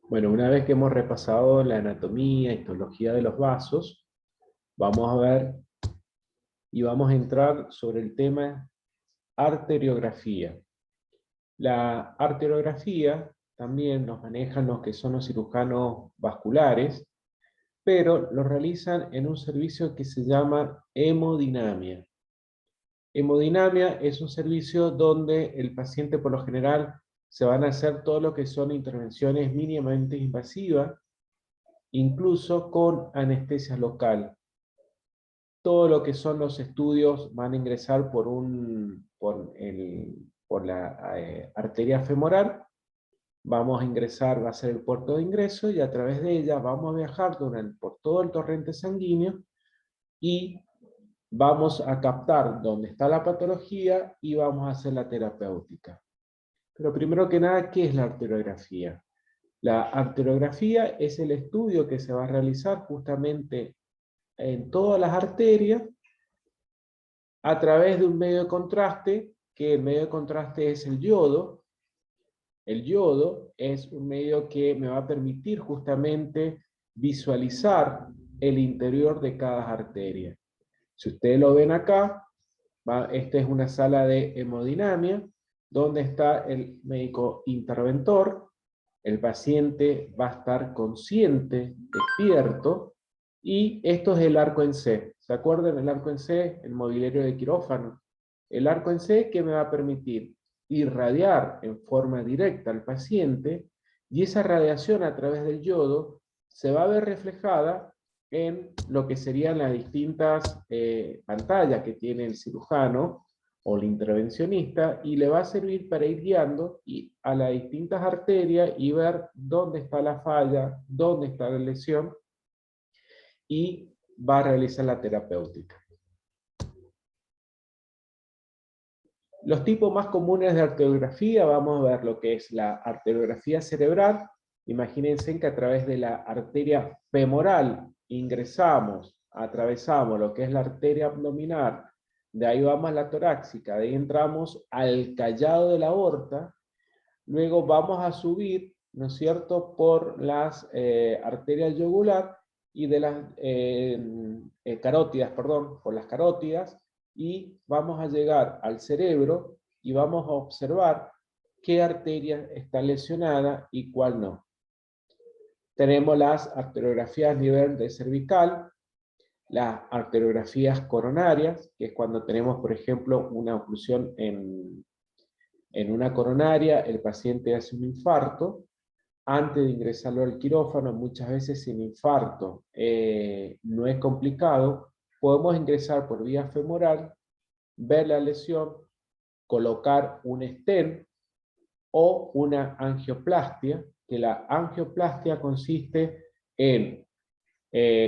Bueno, una vez que hemos repasado la anatomía, histología de los vasos, vamos a ver y vamos a entrar sobre el tema arteriografía. La arteriografía también nos manejan los que son los cirujanos vasculares, pero lo realizan en un servicio que se llama hemodinamia. Hemodinamia es un servicio donde el paciente por lo general se van a hacer todo lo que son intervenciones mínimamente invasivas, incluso con anestesia local. Todo lo que son los estudios van a ingresar por la arteria femoral. Vamos a ingresar, va a ser el puerto de ingreso, y a través de ella vamos a viajar por todo el torrente sanguíneo y vamos a captar dónde está la patología y vamos a hacer la terapéutica. Pero primero que nada, ¿qué es la arteriografía? La arteriografía es el estudio que se va a realizar justamente en todas las arterias a través de un medio de contraste, que el medio de contraste es el yodo. El yodo es un medio que me va a permitir justamente visualizar el interior de cada arteria. Si ustedes lo ven acá, esta es una sala de hemodinamia, donde está el médico interventor. El paciente va a estar consciente, despierto, y esto es el arco en C. ¿Se acuerdan el arco en C? El mobiliario de quirófano. El arco en C que me va a permitir irradiar en forma directa al paciente, y esa radiación a través del yodo se va a ver reflejada en lo que serían las distintas pantallas que tiene el cirujano o el intervencionista, y le va a servir para ir guiando a las distintas arterias y ver dónde está la falla, dónde está la lesión, y va a realizar la terapéutica. Los tipos más comunes de arteriografía, vamos a ver lo que es la arteriografía cerebral. Imagínense que a través de la arteria femoral ingresamos, atravesamos lo que es la arteria abdominal, de ahí vamos a la torácica, de ahí entramos al callado de la aorta, luego vamos a subir, ¿no es cierto?, por las arterias yugular y de las carótidas, perdón, por las carótidas, y vamos a llegar al cerebro y vamos a observar qué arteria está lesionada y cuál no. Tenemos las arteriografías a nivel de cervical, las arteriografías coronarias, que es cuando tenemos, por ejemplo, una oclusión en una coronaria, el paciente hace un infarto. Antes de ingresarlo al quirófano, muchas veces sin infarto no es complicado, podemos ingresar por vía femoral, ver la lesión, colocar un stent o una angioplastia, que la angioplastia consiste en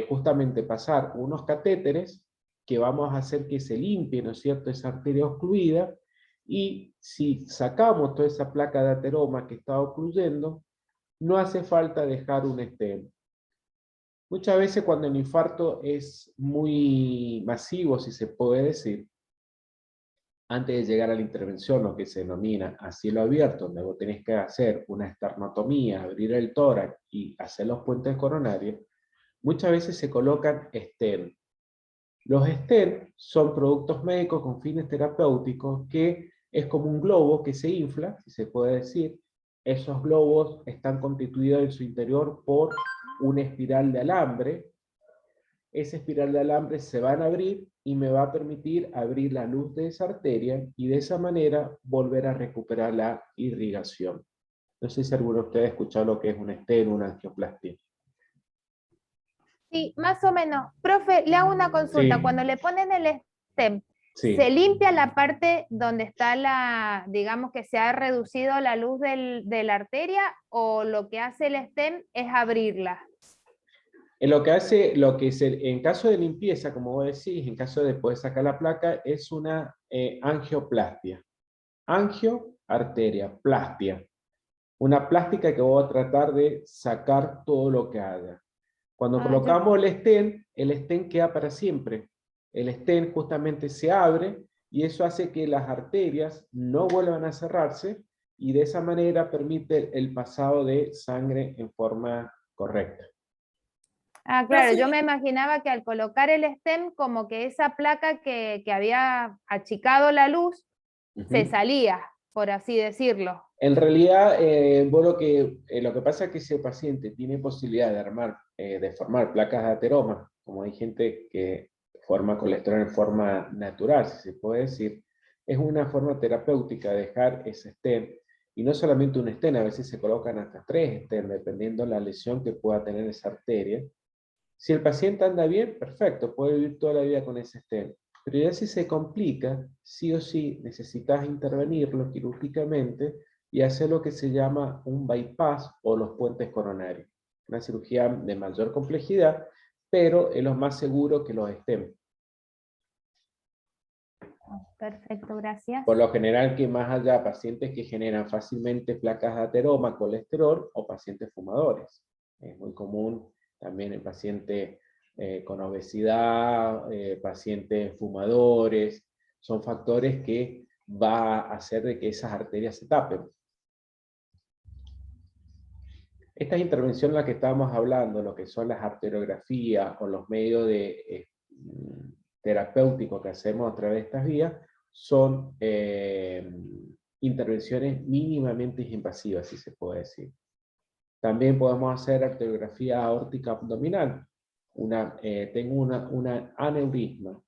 justamente pasar unos catéteres que vamos a hacer que se limpie, ¿no es cierto?, esa arteria ocluida, y si sacamos toda esa placa de ateroma que está ocluyendo, no hace falta dejar un stent. Muchas veces cuando el infarto es muy masivo, si se puede decir, antes de llegar a la intervención, lo que se denomina a cielo abierto, donde vos tenés que hacer una esternotomía, abrir el tórax y hacer los puentes coronarios, muchas veces se colocan stent. Los stent son productos médicos con fines terapéuticos, que es como un globo que se infla, si se puede decir. Esos globos están constituidos en su interior por una espiral de alambre. Esa espiral de alambre se van a abrir y me va a permitir abrir la luz de esa arteria y de esa manera volver a recuperar la irrigación. No sé si alguno de ustedes ha escuchado lo que es un stent o una angioplastia. Sí, más o menos. Profe, le hago una consulta. Sí, Cuando le ponen el stent, sí. ¿se limpia la parte donde está digamos que se ha reducido la luz de la arteria, o lo que hace el stent es abrirla? Lo que hace, en caso de limpieza, como vos decís, en caso de poder sacar la placa, es una angioplastia. Angio, arteria, plastia. Una plástica que voy a tratar de sacar todo lo que haya. Cuando colocamos el stent queda para siempre. El stent justamente se abre y eso hace que las arterias no vuelvan a cerrarse y de esa manera permite el pasado de sangre en forma correcta. Ah, claro, yo me imaginaba que al colocar el stent, como que esa placa que había achicado la luz, se salía, por así decirlo. En realidad, vos lo que pasa es que si el paciente tiene posibilidad de formar placas de ateroma, como hay gente que forma colesterol en forma natural, si se puede decir, es una forma terapéutica dejar ese stent, y no solamente un stent, a veces se colocan hasta 3 stents, dependiendo de la lesión que pueda tener esa arteria. Si el paciente anda bien, perfecto, puede vivir toda la vida con ese stent. Pero ya si se complica, sí o sí necesitas intervenirlo quirúrgicamente y hacer lo que se llama un bypass o los puentes coronarios. Una cirugía de mayor complejidad, pero es lo más seguro que los estén. Perfecto, gracias. Por lo general, que más allá pacientes que generan fácilmente placas de ateroma, colesterol o pacientes fumadores. Es muy común también en pacientes con obesidad, pacientes fumadores. Son factores que va a hacer de que esas arterias se tapen. Estas intervenciones en las que estábamos hablando, lo que son las arteriografías o los medios terapéuticos que hacemos a través de estas vías, son intervenciones mínimamente invasivas, si se puede decir. También podemos hacer arteriografía aórtica abdominal. Tengo una aneurisma.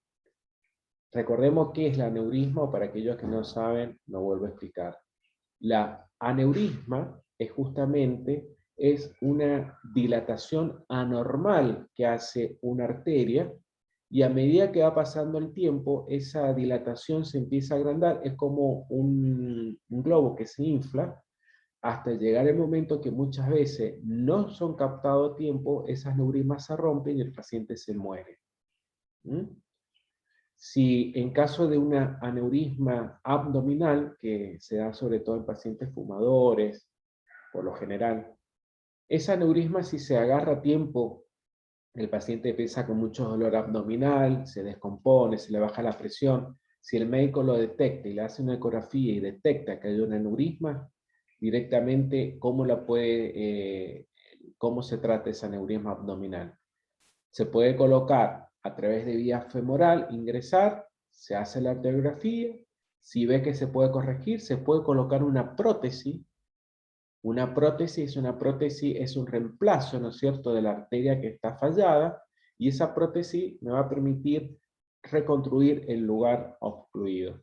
Recordemos qué es la aneurisma, o para aquellos que no saben, lo vuelvo a explicar. La aneurisma es justamente una dilatación anormal que hace una arteria, y a medida que va pasando el tiempo, esa dilatación se empieza a agrandar. Es como un globo que se infla, hasta llegar el momento que muchas veces no son captados a tiempo, esas neurismas se rompen y el paciente se muere. Si en caso de una aneurisma abdominal, que se da sobre todo en pacientes fumadores, por lo general, esa aneurisma, si se agarra a tiempo, el paciente empieza con mucho dolor abdominal, se descompone, se le baja la presión. Si el médico lo detecta y le hace una ecografía y detecta que hay un aneurisma, directamente cómo se trata esa aneurisma abdominal. Se puede colocar a través de vía femoral, ingresar, se hace la arteriografía, si ve que se puede corregir, se puede colocar una prótesis. Una prótesis es un reemplazo, ¿no es cierto?, de la arteria que está fallada, y esa prótesis me va a permitir reconstruir el lugar obstruido.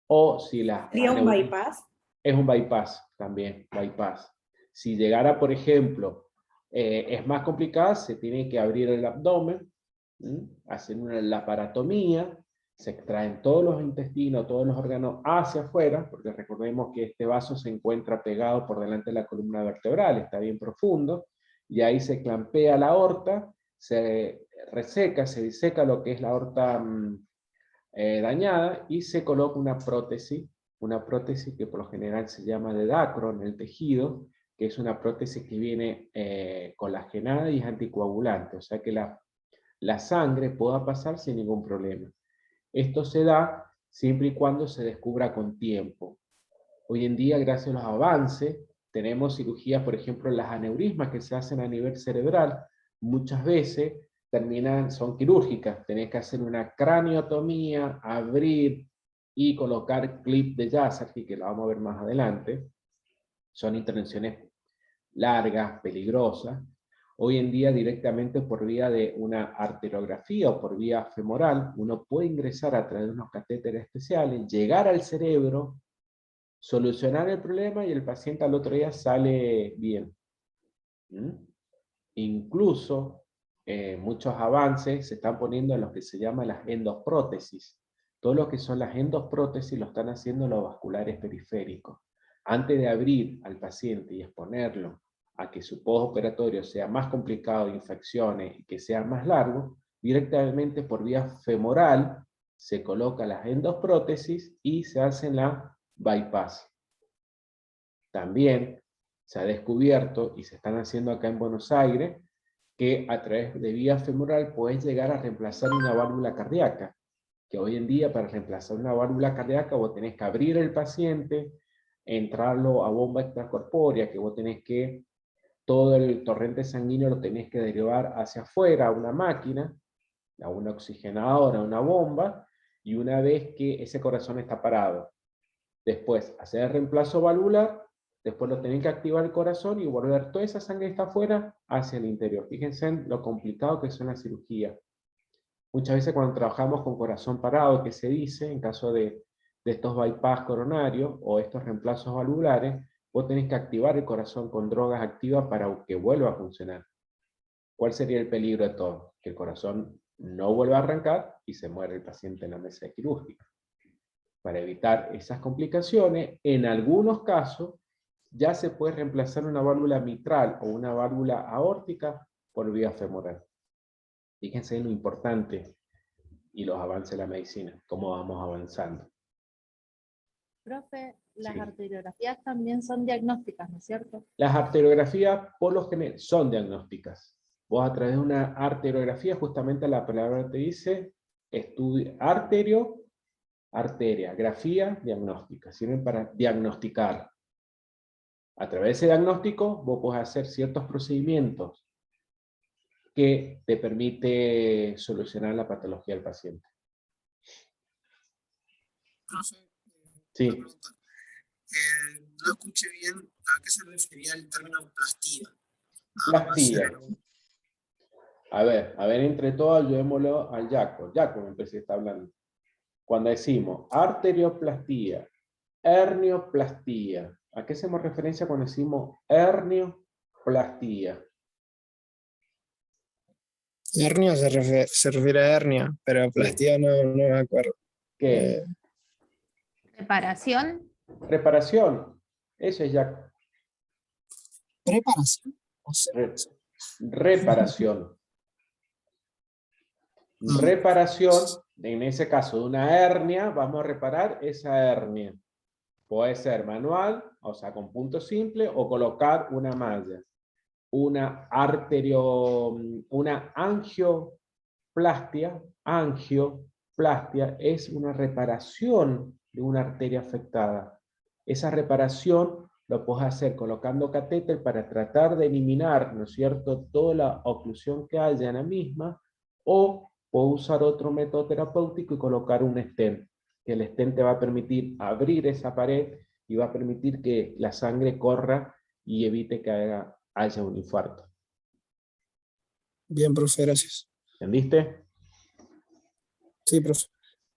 O si ¿Sería un bypass? Es un bypass también, bypass. Si llegara, por ejemplo, es más complicada, se tiene que abrir el abdomen, hacer una laparotomía, se extraen todos los intestinos, todos los órganos hacia afuera, porque recordemos que este vaso se encuentra pegado por delante de la columna vertebral, está bien profundo, y ahí se clampea la aorta, se reseca, se diseca lo que es la aorta dañada, y se coloca una prótesis que por lo general se llama de Dacron en el tejido, que es una prótesis que viene colagenada y es anticoagulante, o sea que la sangre pueda pasar sin ningún problema. Esto se da siempre y cuando se descubra con tiempo. Hoy en día, gracias a los avances, tenemos cirugías, por ejemplo, las aneurismas que se hacen a nivel cerebral, muchas veces son quirúrgicas. Tenés que hacer una craniotomía, abrir y colocar clip de Yazarki, que lo vamos a ver más adelante. Son intervenciones largas, peligrosas. Hoy en día, directamente por vía de una arteriografía o por vía femoral, uno puede ingresar a través de unos catéteres especiales, llegar al cerebro, solucionar el problema y el paciente al otro día sale bien. Incluso muchos avances se están poniendo en lo que se llama las endoprótesis. Todo lo que son las endoprótesis lo están haciendo los vasculares periféricos. Antes de abrir al paciente y exponerlo a que su postoperatorio sea más complicado de infecciones y que sea más largo, directamente por vía femoral se coloca las endoprótesis y se hace la bypass. También se ha descubierto, y se están haciendo acá en Buenos Aires, que a través de vía femoral puedes llegar a reemplazar una válvula cardíaca, que hoy en día para reemplazar una válvula cardíaca vos tenés que abrir el paciente, entrarlo a bomba extracorpórea, que vos tenés que, todo el torrente sanguíneo lo tenés que derivar hacia afuera a una máquina, a una oxigenadora, a una bomba, y una vez que ese corazón está parado, después hacer el reemplazo valvular, después lo tenés que activar el corazón y volver toda esa sangre que está afuera hacia el interior. Fíjense en lo complicado que son las cirugías. Muchas veces cuando trabajamos con corazón parado, que se dice, en caso de estos bypass coronarios o estos reemplazos valvulares, vos tenés que activar el corazón con drogas activas para que vuelva a funcionar. ¿Cuál sería el peligro de todo? Que el corazón no vuelva a arrancar y se muere el paciente en la mesa quirúrgica. Para evitar esas complicaciones, en algunos casos, ya se puede reemplazar una válvula mitral o una válvula aórtica por vía femoral. Fíjense en lo importante y los avances de la medicina, cómo vamos avanzando. Profe, las Sí. arteriografías también son diagnósticas, ¿no es cierto? Las arteriografías, por lo general, son diagnósticas. Vos a través de una arteriografía, justamente la palabra te dice, estudio, arteria, grafía, diagnóstica. Sirven para diagnosticar. A través de ese diagnóstico, vos podés hacer ciertos procedimientos que te permite solucionar la patología del paciente. Profe, Sí. una pregunta. No escuché bien a qué se refería el término plastía. Plastía. A ver, entre todos ayudémoslo al Jaco. Jaco me empecé a estar hablando. Cuando decimos arterioplastía, hernioplastía, ¿a qué hacemos referencia cuando decimos hernioplastía? Hernia se refiere a hernia, pero plastía no me acuerdo. ¿Qué? Reparación. Reparación. Eso es ya. ¿Preparación? O sea, Reparación. Reparación, en ese caso de una hernia, vamos a reparar esa hernia. Puede ser manual, o sea, con punto simple, o colocar una malla. Una angioplastia es una reparación de una arteria afectada. Esa reparación lo puedes hacer colocando catéter para tratar de eliminar, ¿no es cierto?, toda la oclusión que haya en la misma, o puedes usar otro método terapéutico y colocar un stent, que el stent te va a permitir abrir esa pared y va a permitir que la sangre corra y evite que haya un infarto. bien, profe, gracias. ¿Entendiste? Sí, profe.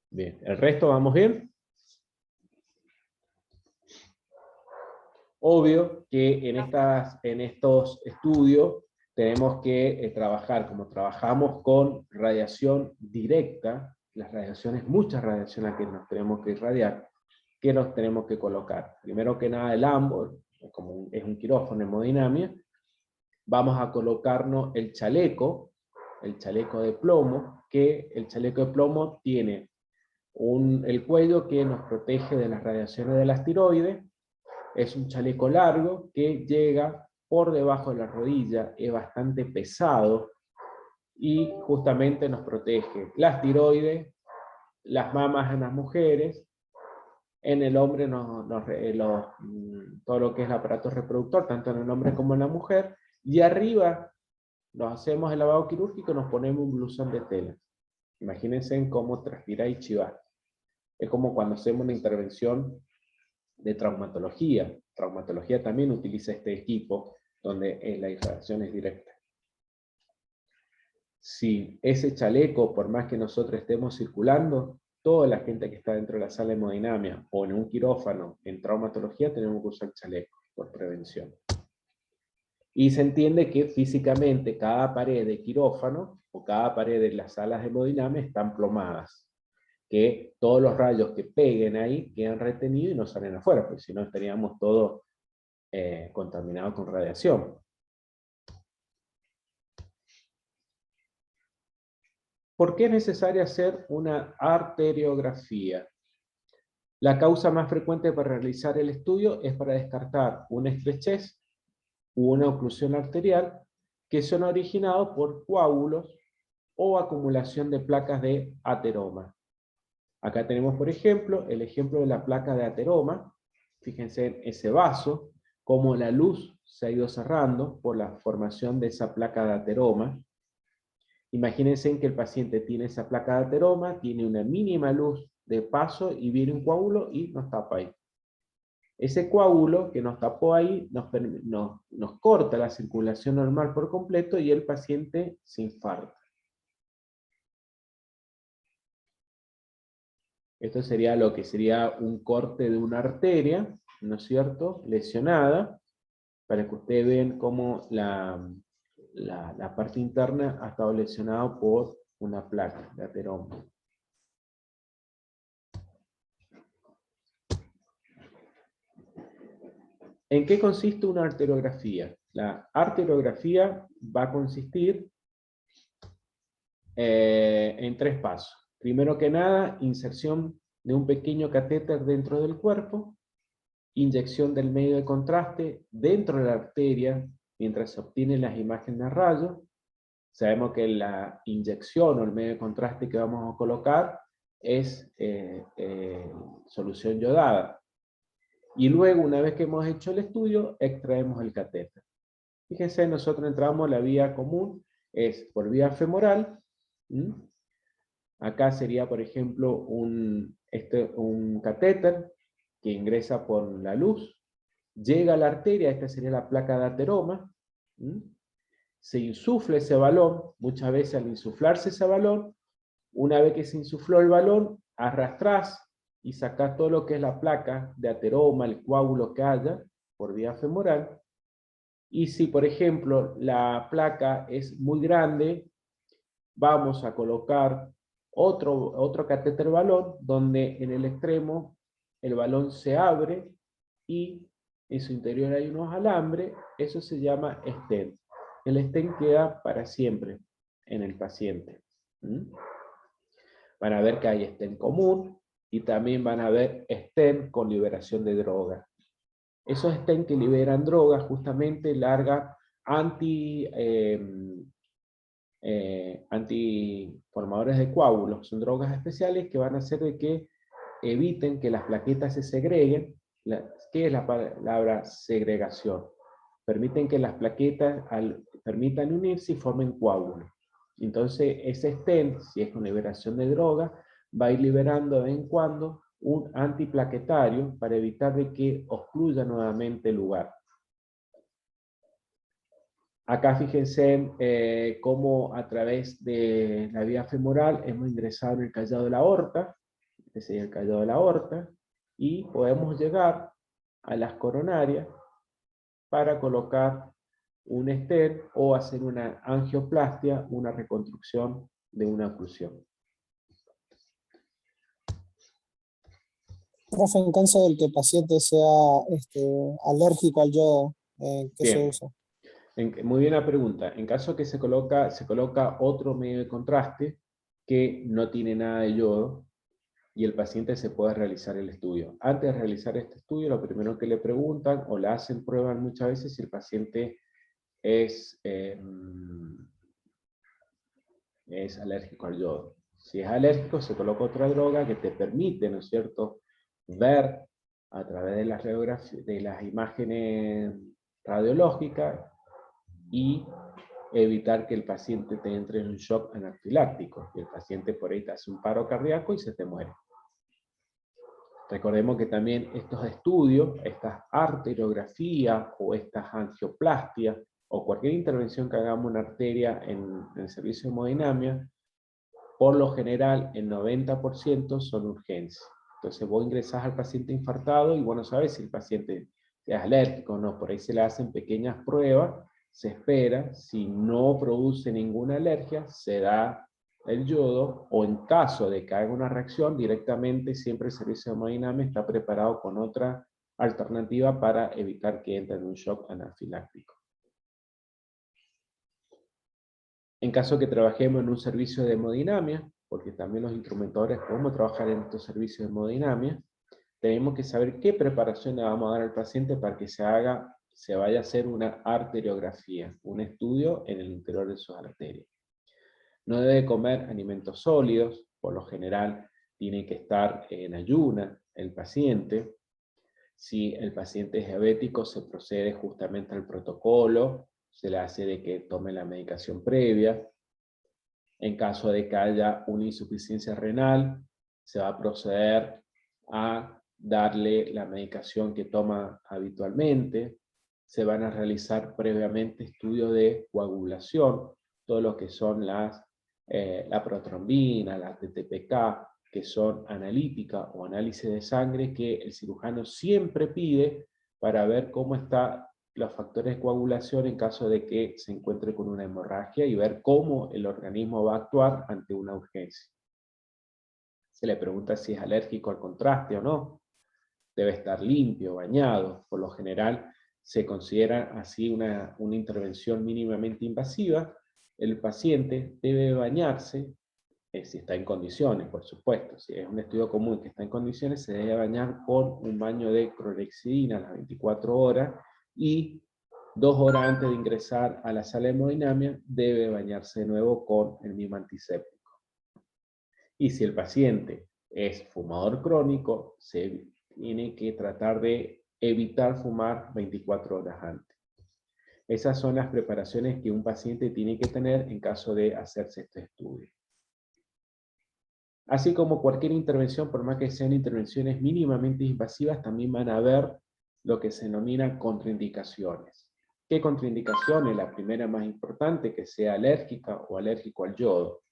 Bien. ¿El resto vamos bien? Obvio que en estos estudios tenemos que trabajar, como trabajamos con radiación directa, las radiaciones, muchas radiaciones que nos tenemos que irradiar, que nos tenemos que colocar. Primero que nada el AMBOR, como es un quirófano en hemodinamia, vamos a colocarnos el chaleco de plomo, que el chaleco de plomo tiene el cuello que nos protege de las radiaciones de las tiroides. Es un chaleco largo que llega por debajo de la rodilla, es bastante pesado y justamente nos protege las tiroides, las mamas en las mujeres, en el hombre todo lo que es el aparato reproductor, tanto en el hombre como en la mujer, y arriba nos hacemos el lavado quirúrgico, nos ponemos un blusón de tela. Imagínense en cómo transpira y chivar. Es como cuando hacemos una intervención de traumatología. Traumatología también utiliza este equipo donde la irradiación es directa. Si ese chaleco, por más que nosotros estemos circulando, toda la gente que está dentro de la sala de hemodinamia o en un quirófano, en traumatología, tenemos que usar chaleco por prevención. Y se entiende que físicamente cada pared de quirófano o cada pared de las salas de hemodinamia están plomadas. Que todos los rayos que peguen ahí quedan retenidos y no salen afuera, porque si no estaríamos todos contaminados con radiación. ¿Por qué es necesario hacer una arteriografía? La causa más frecuente para realizar el estudio es para descartar una estrechez u una oclusión arterial que son originados por coágulos o acumulación de placas de ateroma. Acá tenemos, por ejemplo, el ejemplo de la placa de ateroma, fíjense en ese vaso, cómo la luz se ha ido cerrando por la formación de esa placa de ateroma. Imagínense que el paciente tiene esa placa de ateroma, tiene una mínima luz de paso y viene un coágulo y nos tapa ahí. Ese coágulo que nos tapó ahí nos corta la circulación normal por completo y el paciente se infarta. Esto sería lo que sería un corte de una arteria, ¿no es cierto?, lesionada, para que ustedes vean cómo la parte interna ha estado lesionada por una placa de ateroma. ¿En qué consiste una arteriografía? La arteriografía va a consistir en 3 pasos. Primero que nada, inserción de un pequeño catéter dentro del cuerpo, inyección del medio de contraste dentro de la arteria mientras se obtienen las imágenes de rayos. Sabemos que la inyección o el medio de contraste que vamos a colocar es solución yodada. Y luego, una vez que hemos hecho el estudio, extraemos el catéter. Fíjense, nosotros entramos la vía común, es por vía femoral. Acá sería, por ejemplo, un catéter que ingresa por la luz, llega a la arteria, esta sería la placa de ateroma, se insufla ese balón, muchas veces al insuflarse ese balón, una vez que se insufló el balón, arrastrás y sacás todo lo que es la placa de ateroma, el coágulo que haya, por vía femoral. Y si, por ejemplo, la placa es muy grande, vamos a colocar otro catéter balón, donde en el extremo el balón se abre y en su interior hay unos alambres, eso se llama stent. El stent queda para siempre en el paciente. Van a ver que hay stent común y también van a ver stent con liberación de droga. Esos stent que liberan droga justamente largan antiformadores de coágulos. Son drogas especiales que van a hacer de que eviten que las plaquetas se segreguen. ¿Qué es la palabra segregación? Permiten que las plaquetas permitan unirse y formen coágulos. Entonces ese stent, si es con liberación de droga, va a ir liberando de vez en cuando un antiplaquetario para evitar de que obstruya nuevamente el lugar. Acá fíjense cómo a través de la vía femoral hemos ingresado en el callado de la aorta, este sería el callado de la aorta, y podemos llegar a las coronarias para colocar un stent o hacer una angioplastia, una reconstrucción de una oclusión. Profe, en caso del que el paciente sea alérgico al yodo, ¿qué se usa? Muy bien la pregunta. En caso que se coloca otro medio de contraste que no tiene nada de yodo y el paciente se puede realizar el estudio. Antes de realizar este estudio, lo primero que le preguntan o le hacen pruebas muchas veces si el paciente es alérgico al yodo. Si es alérgico, se coloca otra droga que te permite, ¿no es cierto?, ver a través de las imágenes radiológicas y evitar que el paciente te entre en un shock anafiláctico. Y el paciente por ahí te hace un paro cardíaco y se te muere. Recordemos que también estos estudios, estas arteriografías o estas angioplastias o cualquier intervención que hagamos en arteria en el servicio de hemodinamia, por lo general el 90% son urgencias. Entonces vos ingresás al paciente infartado y vos no sabés si el paciente es alérgico o no, por ahí se le hacen pequeñas pruebas, se espera, si no produce ninguna alergia, se da el yodo, o en caso de que haga una reacción, directamente siempre el servicio de hemodinamia está preparado con otra alternativa para evitar que entre en un shock anafiláctico. En caso que trabajemos en un servicio de hemodinamia, porque también los instrumentadores podemos trabajar en estos servicios de hemodinamia, tenemos que saber qué preparación le vamos a dar al paciente para que se vaya a hacer una arteriografía, un estudio en el interior de sus arterias. No debe comer alimentos sólidos, por lo general tiene que estar en ayuna el paciente. Si el paciente es diabético, se procede justamente al protocolo, se le hace de que tome la medicación previa. En caso de que haya una insuficiencia renal, se va a proceder a darle la medicación que toma habitualmente. Se van a realizar previamente estudios de coagulación, todo lo que son la protrombina, la TTPK, que son analítica o análisis de sangre que el cirujano siempre pide para ver cómo están los factores de coagulación en caso de que se encuentre con una hemorragia y ver cómo el organismo va a actuar ante una urgencia. Se le pregunta si es alérgico al contraste o no. Debe estar limpio, bañado. Por lo general se considera así una intervención mínimamente invasiva. El paciente debe bañarse, si está en condiciones, por supuesto. Si es un estudio común que está en condiciones, se debe bañar con un baño de clorhexidina a las 24 horas y 2 horas antes de ingresar a la sala de hemodinamia debe bañarse de nuevo con el mismo antiséptico. Y si el paciente es fumador crónico, se tiene que tratar de evitar fumar 24 horas antes. Esas son las preparaciones que un paciente tiene que tener en caso de hacerse este estudio. Así como cualquier intervención, por más que sean intervenciones mínimamente invasivas, también van a haber lo que se denomina contraindicaciones. ¿Qué contraindicaciones? La primera más importante, que sea alérgica o alérgico al yodo.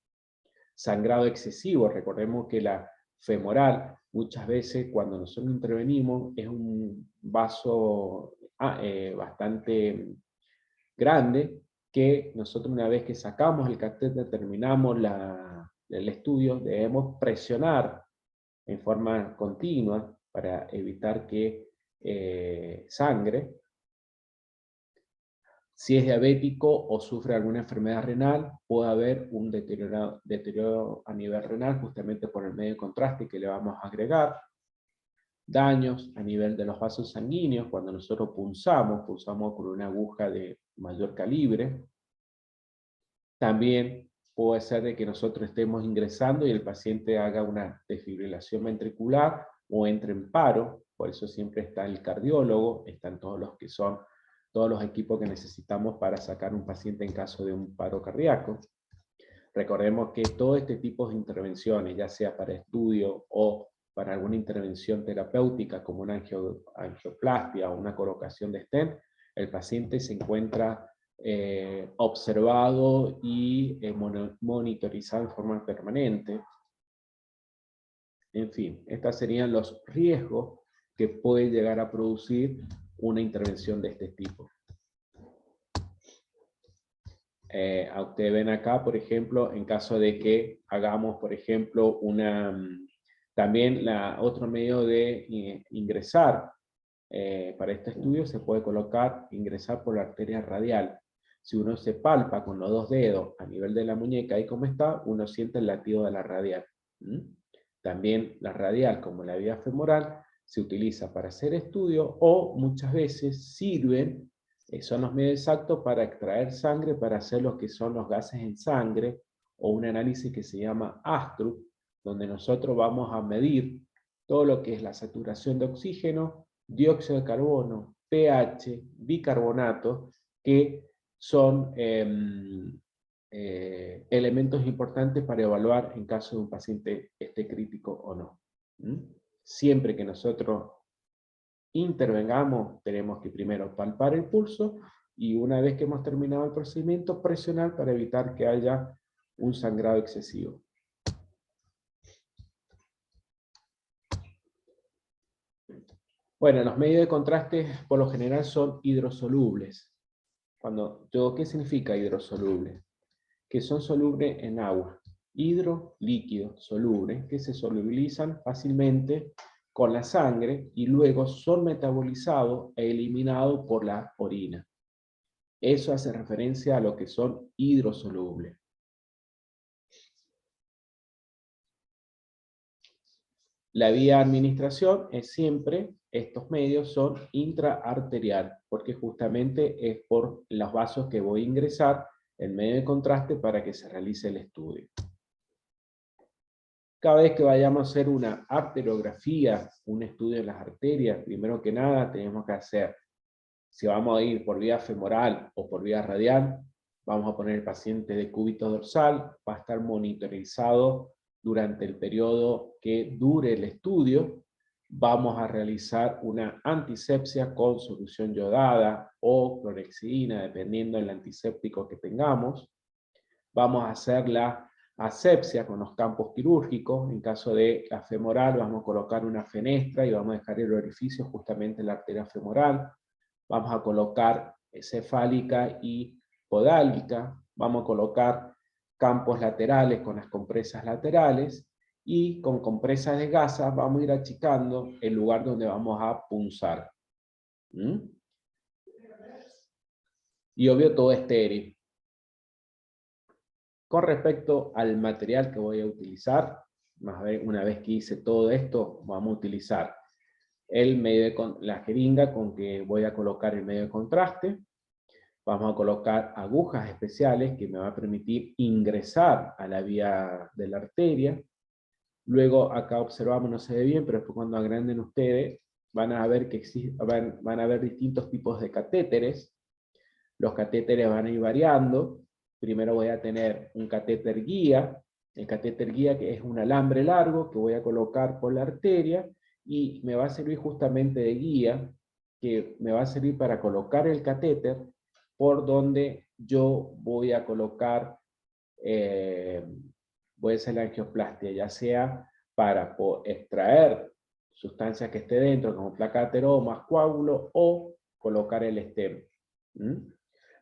Sangrado excesivo, recordemos que la femoral, muchas veces cuando nosotros intervenimos, es un vaso bastante grande, que nosotros una vez que sacamos el catéter, terminamos el estudio, debemos presionar en forma continua para evitar que sangre. Si es diabético o sufre alguna enfermedad renal, puede haber un deterioro a nivel renal justamente por el medio de contraste que le vamos a agregar. Daños a nivel de los vasos sanguíneos, cuando nosotros pulsamos con una aguja de mayor calibre. También puede ser de que nosotros estemos ingresando y el paciente haga una desfibrilación ventricular o entre en paro. Por eso siempre está el cardiólogo, están todos los equipos que necesitamos para sacar un paciente en caso de un paro cardíaco. Recordemos que todo este tipo de intervenciones, ya sea para estudio o para alguna intervención terapéutica como una angioplastia o una colocación de stent, el paciente se encuentra observado y monitorizado en forma permanente. En fin, estos serían los riesgos que puede llegar a producir una intervención de este tipo. Ustedes ven acá, por ejemplo, en caso de que hagamos, por ejemplo, también otro medio de ingresar para este estudio se puede ingresar por la arteria radial. Si uno se palpa con los 2 dedos a nivel de la muñeca, ahí como está, uno siente el latido de la radial. También la radial, como la vía femoral, se utiliza para hacer estudio o muchas veces sirven, son los medios exactos para extraer sangre, para hacer lo que son los gases en sangre, o un análisis que se llama ASTRUP, donde nosotros vamos a medir todo lo que es la saturación de oxígeno, dióxido de carbono, pH, bicarbonato, que son elementos importantes para evaluar en caso de un paciente esté crítico o no. Siempre que nosotros intervengamos, tenemos que primero palpar el pulso y una vez que hemos terminado el procedimiento, presionar para evitar que haya un sangrado excesivo. Bueno, los medios de contraste por lo general son hidrosolubles. ¿Qué significa hidrosoluble? Que son solubles en agua. Hidro, líquido, soluble, que se solubilizan fácilmente con la sangre y luego son metabolizados e eliminados por la orina. Eso hace referencia a lo que son hidrosolubles. La vía de administración es siempre, estos medios son intraarterial, porque justamente es por los vasos que voy a ingresar el medio de contraste para que se realice el estudio. Cada vez que vayamos a hacer una arteriografía, un estudio de las arterias, primero que nada tenemos que hacer, si vamos a ir por vía femoral o por vía radial, vamos a poner el paciente de cúbito dorsal, va a estar monitorizado durante el periodo que dure el estudio. Vamos a realizar una antisepsia con solución yodada o clorhexidina, dependiendo del antiséptico que tengamos. Vamos a hacer la asepsia con los campos quirúrgicos. En caso de la femoral vamos a colocar una fenestra y vamos a dejar el orificio justamente en la arteria femoral. Vamos a colocar cefálica y podálica. Vamos a colocar campos laterales con las compresas laterales. Y con compresas de gasa vamos a ir achicando el lugar donde vamos a punzar. Y obvio todo estéril. Con respecto al material que voy a utilizar, una vez que hice todo esto, vamos a utilizar el medio la jeringa con que voy a colocar el medio de contraste. Vamos a colocar agujas especiales que me va a permitir ingresar a la vía de la arteria. Luego acá observamos, no se ve bien, pero después cuando agranden ustedes van a ver que van a ver distintos tipos de catéteres. Los catéteres van a ir variando. Primero voy a tener un catéter guía. El catéter guía que es un alambre largo que voy a colocar por la arteria y me va a servir justamente de guía, que me va a servir para colocar el catéter por donde yo voy a colocar, voy a hacer la angioplastia, ya sea para extraer sustancias que esté dentro, como placa ateromas, coágulo, o colocar el stem.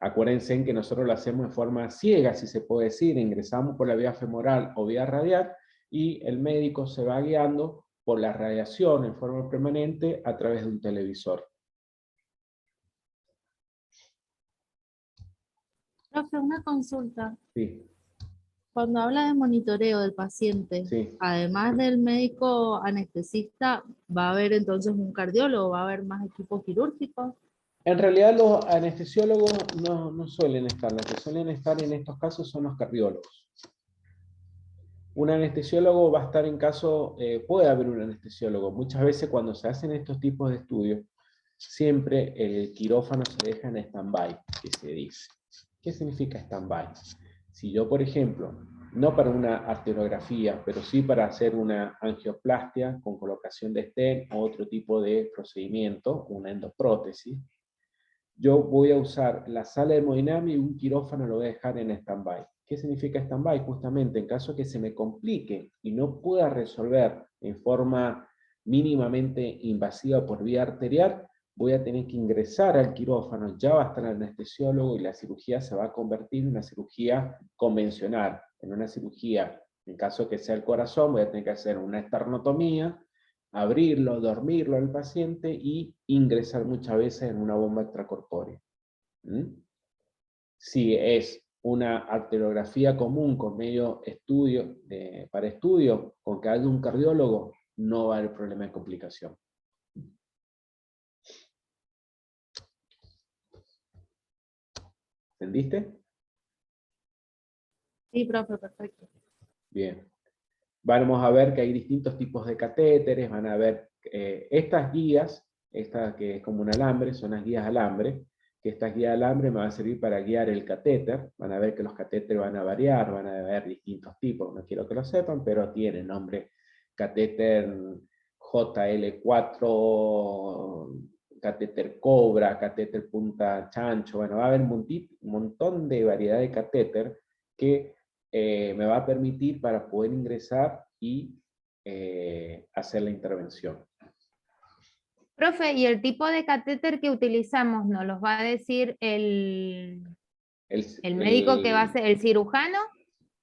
Acuérdense en que nosotros lo hacemos de forma ciega, si se puede decir, ingresamos por la vía femoral o vía radial, y el médico se va guiando por la radiación en forma permanente a través de un televisor. Profe, una consulta. Sí, Cuando habla de monitoreo del paciente, sí. además del médico anestesista, ¿va a haber entonces un cardiólogo? ¿Va a haber más equipos quirúrgicos? En realidad los anestesiólogos no suelen estar, los que suelen estar en estos casos son los cardiólogos. Un anestesiólogo va a estar en caso, puede haber un anestesiólogo. Muchas veces cuando se hacen estos tipos de estudios, siempre el quirófano se deja en stand-by, que se dice. ¿Qué significa stand-by? Si yo, por ejemplo, no para una arteriografía, pero sí para hacer una angioplastia con colocación de stent o otro tipo de procedimiento, una endoprótesis, yo voy a usar la sala de hemodinamia y un quirófano lo voy a dejar en stand-by. ¿Qué significa stand-by? Justamente en caso que se me complique y no pueda resolver en forma mínimamente invasiva por vía arterial, voy a tener que ingresar al quirófano, ya va a estar el anestesiólogo y la cirugía se va a convertir en una cirugía convencional, en una cirugía, en caso que sea el corazón, voy a tener que hacer una esternotomía, abrirlo, dormirlo al paciente y ingresar muchas veces en una bomba extracorpórea. Si es una arteriografía común con medio estudio, para estudio, con que haya un cardiólogo, no va a haber problema de complicación. ¿Entendiste? Sí, profe, perfecto. Bien. Vamos a ver que hay distintos tipos de catéteres, van a ver estas guías, esta que es como un alambre, son las guías alambre, que estas guías alambre me van a servir para guiar el catéter. Van a ver que los catéteres van a variar, van a haber distintos tipos, no quiero que lo sepan, pero tienen nombre catéter JL4, catéter Cobra, catéter punta chancho, bueno, va a haber un montón de variedad de catéter que me va a permitir para poder ingresar y hacer la intervención. Profe, ¿y el tipo de catéter que utilizamos nos los va a decir el médico que va a ser el cirujano,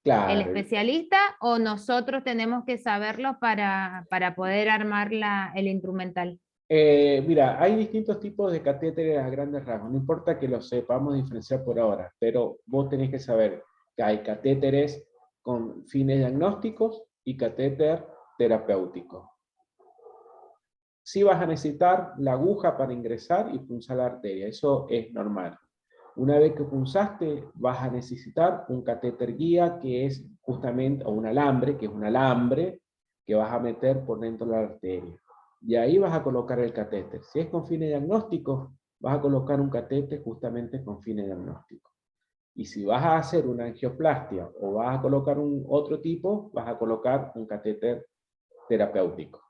claro, el especialista, o nosotros tenemos que saberlo para poder armar el instrumental? Mira, hay distintos tipos de catéteres a grandes rasgos, no importa que los sepamos diferenciar por ahora, pero vos tenés que saber que hay catéteres con fines diagnósticos y catéter terapéutico. Sí vas a necesitar la aguja para ingresar y punzar la arteria, eso es normal. Una vez que punzaste, vas a necesitar un catéter guía, que es justamente, o un alambre, que es un alambre que vas a meter por dentro de la arteria. Y ahí vas a colocar el catéter. Si es con fines diagnósticos, vas a colocar un catéter justamente con fines diagnósticos. Y si vas a hacer una angioplastia o vas a colocar otro tipo, vas a colocar un catéter terapéutico.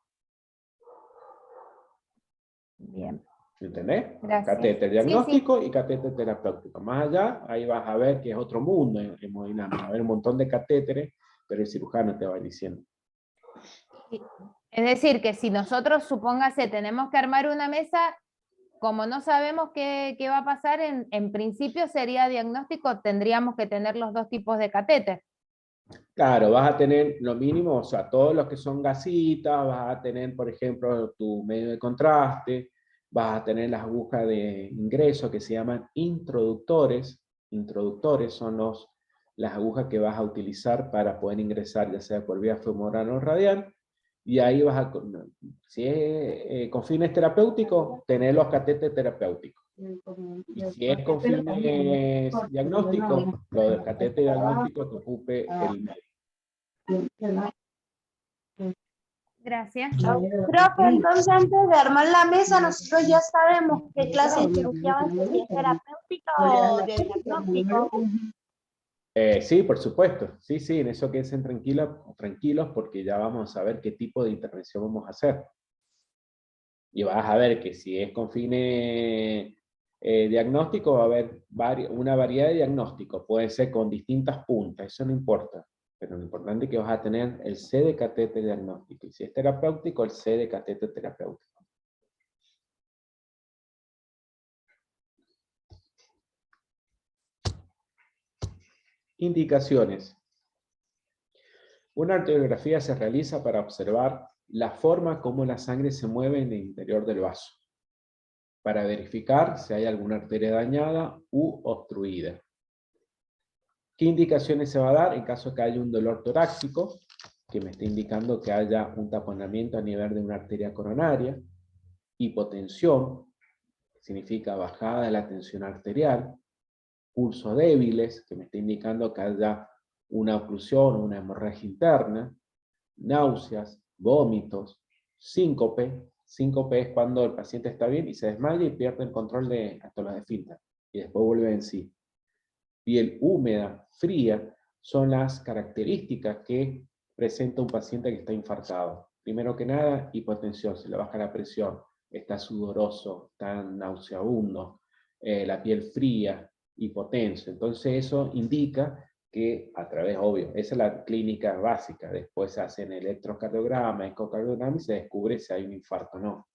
Bien. ¿Entendés? Gracias. Catéter Sí, sí. diagnóstico y catéter terapéutico. Más allá, ahí vas a ver que es otro mundo en hemodinámica. Va a haber un montón de catéteres, pero el cirujano te va diciendo. Es decir, que si nosotros, supóngase, tenemos que armar una mesa, como no sabemos qué va a pasar, en principio sería diagnóstico, tendríamos que tener los dos tipos de catéter. Claro, vas a tener lo mínimo, o sea, todos los que son gasitas, vas a tener, por ejemplo, tu medio de contraste, vas a tener las agujas de ingreso que se llaman introductores. Introductores son las agujas que vas a utilizar para poder ingresar, ya sea por vía femoral o radial. Y ahí vas a, si es con fines terapéuticos, tener los catéteres terapéuticos. Y si es con fines diagnósticos, los del catéter diagnóstico que ocupe el medio. Gracias. Profe, entonces antes de armar la mesa, nosotros ya sabemos qué clase de cirugía va a ser, si es terapéutica o de diagnóstico. Sí, por supuesto. Sí, sí, en eso queden tranquilos porque ya vamos a saber qué tipo de intervención vamos a hacer. Y vas a ver que si es con fines diagnósticos, va a haber una variedad de diagnósticos. Puede ser con distintas puntas, eso no importa. Pero lo importante es que vas a tener el C de catéter diagnóstico. Y si es terapéutico, el C de catéter terapéutico. Indicaciones. Una arteriografía se realiza para observar la forma como la sangre se mueve en el interior del vaso, para verificar si hay alguna arteria dañada u obstruida. ¿Qué indicaciones se va a dar en caso de que haya un dolor torácico, que me esté indicando que haya un taponamiento a nivel de una arteria coronaria? Hipotensión, que significa bajada de la tensión arterial. Pulsos débiles, que me está indicando que haya una oclusión o una hemorragia interna. Náuseas, vómitos, síncope. Síncope es cuando el paciente está bien y se desmaya y pierde el control de hasta los esfínteres y después vuelve en sí. Piel húmeda, fría, son las características que presenta un paciente que está infartado. Primero que nada, hipotensión, se le baja la presión, está sudoroso, está nauseabundo, la piel fría, hipotenso. Entonces eso indica que a través, obvio, esa es la clínica básica. Después se hacen electrocardiograma, ecocardiograma y se descubre si hay un infarto o no.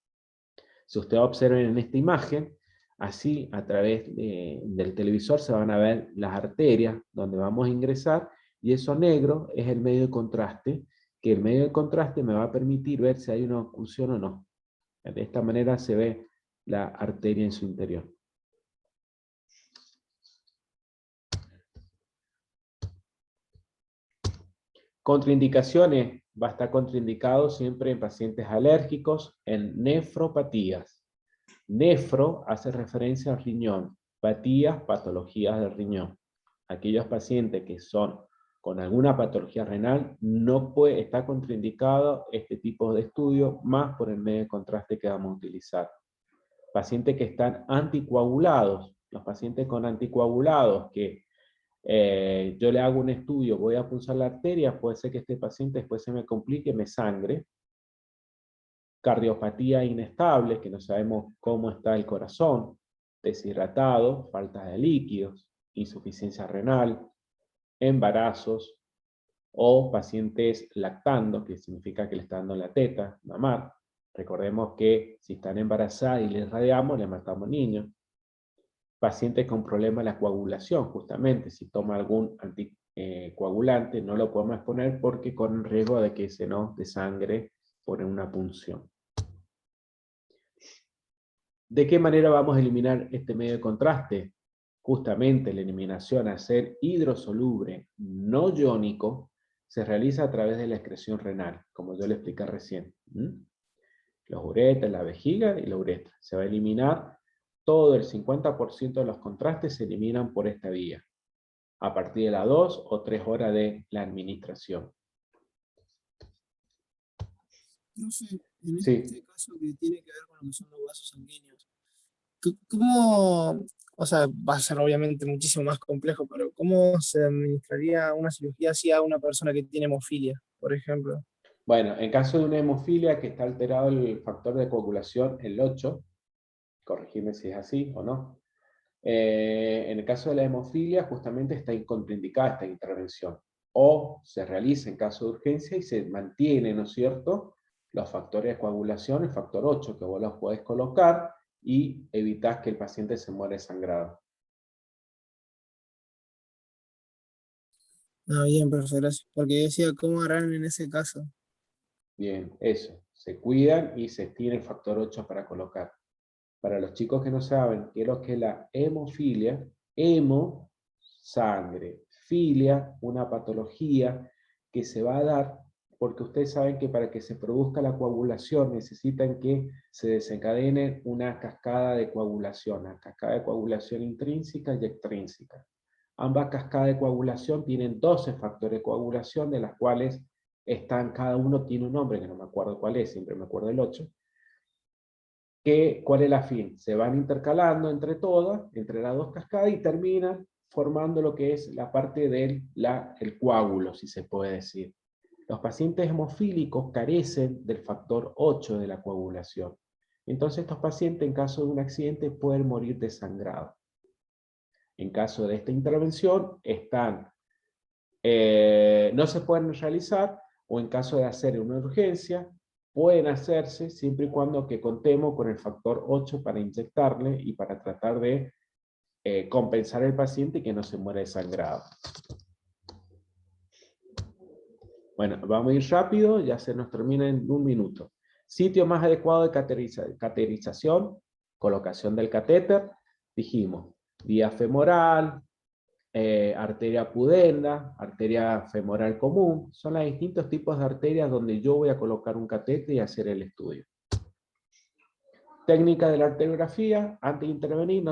Si ustedes observan en esta imagen, así a través del televisor se van a ver las arterias donde vamos a ingresar, y eso negro es el medio de contraste, que el medio de contraste me va a permitir ver si hay una oclusión o no. De esta manera se ve la arteria en su interior. Contraindicaciones. Va a estar contraindicado siempre en pacientes alérgicos, en nefropatías. Nefro hace referencia al riñón, patías, patologías del riñón. Aquellos pacientes que son con alguna patología renal, no puede estar contraindicado este tipo de estudio, más por el medio de contraste que vamos a utilizar. Pacientes que están anticoagulados, los pacientes con anticoagulados que yo le hago un estudio, voy a punzar la arteria, puede ser que este paciente después se me complique, me sangre. Cardiopatía inestable, que no sabemos cómo está el corazón, deshidratado, falta de líquidos, insuficiencia renal, embarazos, o pacientes lactando, que significa que le está dando la teta, mamar. Recordemos que si están embarazadas y les radiamos, le matamos niños. Pacientes con problemas de la coagulación, justamente, si toma algún anticoagulante, no lo podemos exponer porque corre riesgo de que se nos desangre por una punción. ¿De qué manera vamos a eliminar este medio de contraste? Justamente la eliminación a ser hidrosoluble, no iónico, se realiza a través de la excreción renal, como yo le expliqué recién. Los uretas, la vejiga y la uretra. Se va a eliminar todo, el 50% de los contrastes se eliminan por esta vía, a partir de las 2 o 3 horas de la administración. Profe, en Sí. este caso que tiene que ver con lo que son los vasos sanguíneos, ¿cómo, o sea, va a ser obviamente muchísimo más complejo, pero cómo se administraría una cirugía así a una persona que tiene hemofilia, por ejemplo? Bueno, en caso de una hemofilia que está alterado el factor de coagulación, el 8, corregime si es así o no. En el caso de la hemofilia, justamente está contraindicada esta intervención. O se realiza en caso de urgencia y se mantiene, ¿no es cierto?, los factores de coagulación, el factor 8, que vos los podés colocar y evitás que el paciente se muera desangrado. Ah, bien, profe, gracias. Porque yo decía, ¿cómo harán en ese caso? Bien, eso. Se cuidan y se tiene el factor 8 para colocar. Para los chicos que no saben qué es lo que es la hemofilia, hemo, sangre, filia, una patología que se va a dar porque ustedes saben que para que se produzca la coagulación necesitan que se desencadene una cascada de coagulación, una cascada de coagulación intrínseca y extrínseca. Ambas cascadas de coagulación tienen 12 factores de coagulación, de las cuales cada uno tiene un nombre, que no me acuerdo cuál es, siempre me acuerdo el 8. ¿Cuál es la fin? Se van intercalando entre todas, entre las dos cascadas, y terminan formando lo que es la parte del el coágulo, si se puede decir. Los pacientes hemofílicos carecen del factor 8 de la coagulación. Entonces estos pacientes, en caso de un accidente, pueden morir desangrados. En caso de esta intervención, no se pueden realizar, o en caso de hacer una urgencia, pueden hacerse siempre y cuando que contemos con el factor 8 para inyectarle y para tratar de compensar al paciente y que no se muera desangrado. Bueno, vamos a ir rápido, ya se nos termina en 1 minuto. Sitio más adecuado de cateterización, colocación del catéter, dijimos, vía femoral, arteria pudenda, arteria femoral común, son los distintos tipos de arterias donde yo voy a colocar un catéter y hacer el estudio. Técnica de la arteriografía, antes de intervenir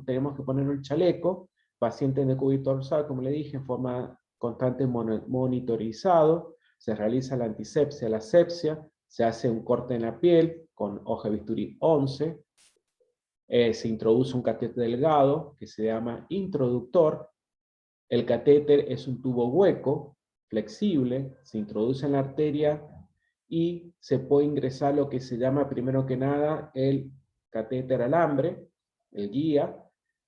tenemos que poner un chaleco, paciente en decúbito dorsal, como le dije, en forma constante monitorizado, se realiza la antisepsia, la asepsia, se hace un corte en la piel con hoja de bisturí 11, se introduce un catéter delgado que se llama introductor. El catéter es un tubo hueco, flexible, se introduce en la arteria y se puede ingresar lo que se llama, primero que nada, el catéter alambre, el guía.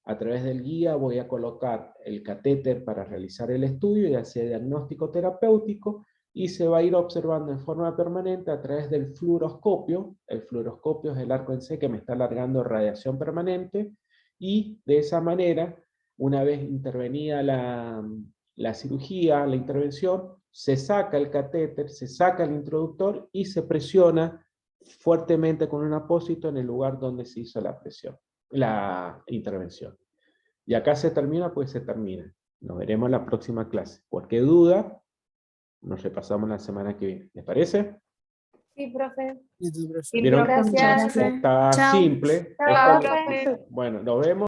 A través del guía voy a colocar el catéter para realizar el estudio, ya sea diagnóstico terapéutico, y se va a ir observando en forma permanente a través del fluoroscopio. El fluoroscopio es el arco en C que me está alargando radiación permanente, y de esa manera, una vez intervenida la cirugía, la intervención, se saca el catéter, se saca el introductor y se presiona fuertemente con un apósito en el lugar donde se hizo la intervención. Y acá se termina, pues se termina. Nos veremos en la próxima clase. Cualquier duda, nos repasamos la semana que viene. ¿Les parece? Sí, profe. Listo, profe. Sí, ¿Vieron? profe, muchas Gracias. gracias. Está Chao. simple. Chao, Esto- profe. Bueno, nos vemos.